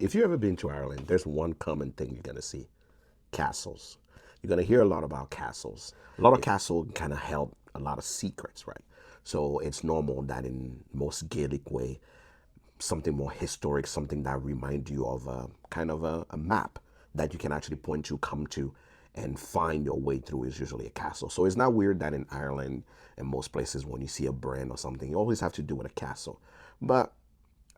If you've ever been to Ireland, there's one common thing you're gonna see: castles. You're gonna hear a lot about castles. A lot of castles kind of held a lot of secrets, right? So it's normal that in most Gaelic way, something more historic, something that reminds you of a kind of a map that you can actually point to, come to, and find your way through is usually a castle. So it's not weird that in Ireland and most places when you see a brand or something, you always have to do with a castle. But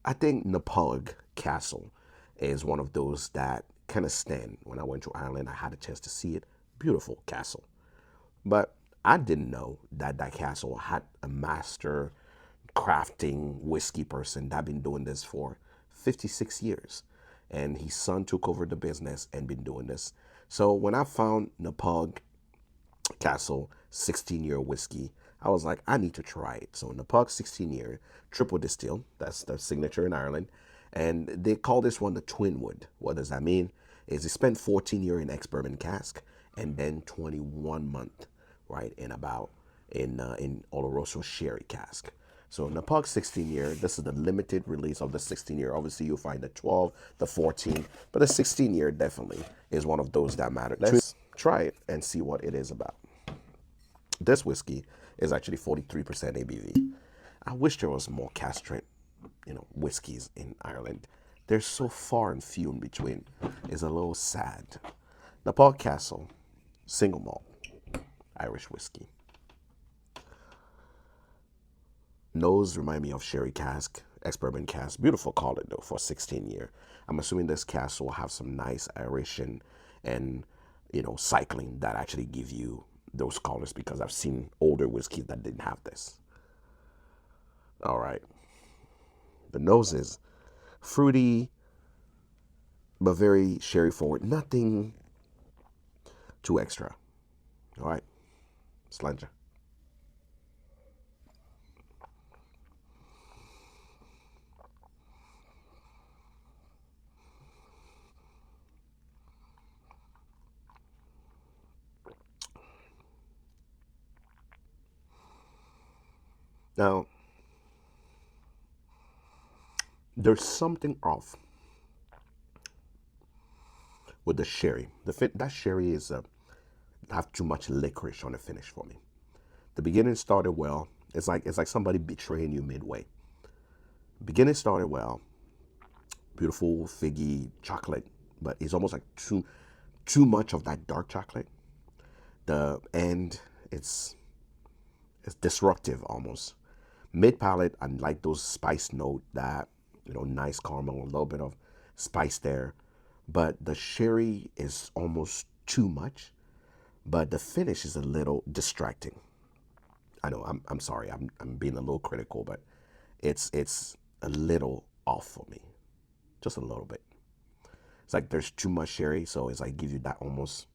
I think Knappogue Castle is one of those that kind of stand. When I went to Ireland, I had a chance to see it. Beautiful castle. But I didn't know that that castle had a master crafting whiskey person that been doing this for 56 years. And his son took over the business and been doing this. So when I found Knappogue Castle 16-year whiskey, I was like, I need to try it. So Knappogue 16-year triple distill, that's the signature in Ireland. And they call this one the Twin Wood. What does that mean? Is it spent 14 year in ex-bourbon cask and then 21 month, right, in Oloroso sherry cask. So Knappogue 16-year, this is the limited release of the 16-year. Obviously, you'll find the 12, the 14, but the 16-year definitely is one of those that matter. Let's try it and see what it is about. This whiskey is actually 43% ABV. I wish there was more cask strength, whiskeys in Ireland. They're so far and few in between. It's a little sad. Knappogue Castle, single malt, Irish whiskey. Nose remind me of sherry cask, ex-bourbon cask. Beautiful color though for 16-year. I'm assuming this cask will have some nice aeration and cycling that actually give you those colors, because I've seen older whiskeys that didn't have this. All right. The nose is fruity, but very sherry forward. Nothing too extra. All right. Slanger. Now, there's something off with the sherry. That sherry is have too much licorice on the finish for me. The beginning started well. It's like somebody betraying you midway. Beginning started well, beautiful figgy chocolate, but it's almost like too much of that dark chocolate. The end, it's disruptive almost. Mid palate, I like those spice note, that nice caramel, a little bit of spice there, but the sherry is almost too much. But the finish is a little distracting. I know I'm sorry, I'm being a little critical, but it's a little off for me, just a little bit. It's like there's too much sherry, so it's like give you that almost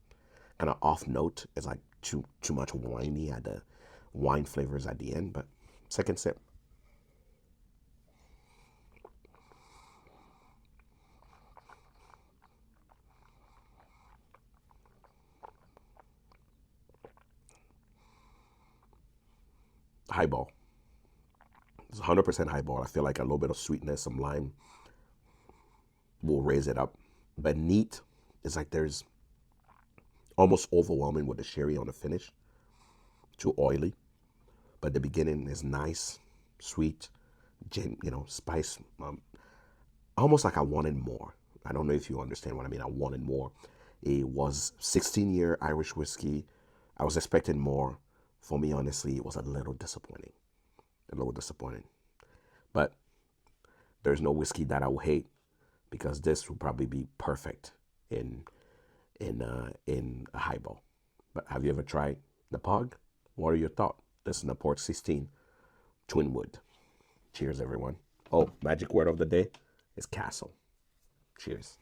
kind of off note. It's like too much winey at the wine flavors at the end. But second sip, highball. It's 100% highball. I feel like a little bit of sweetness, some lime will raise it up. But neat is like there's almost overwhelming with the sherry on the finish. Too oily. But the beginning is nice, sweet, spice. Almost like I wanted more. I don't know if you understand what I mean. I wanted more. It was 16-year Irish whiskey. I was expecting more. For me, honestly, it was a little disappointing. A little disappointing. But there's no whiskey that I will hate, because this will probably be perfect in a highball. But have you ever tried the Pog? What are your thoughts? This is the Port 16 Twin Wood. Cheers, everyone. Oh, magic word of the day is castle. Cheers.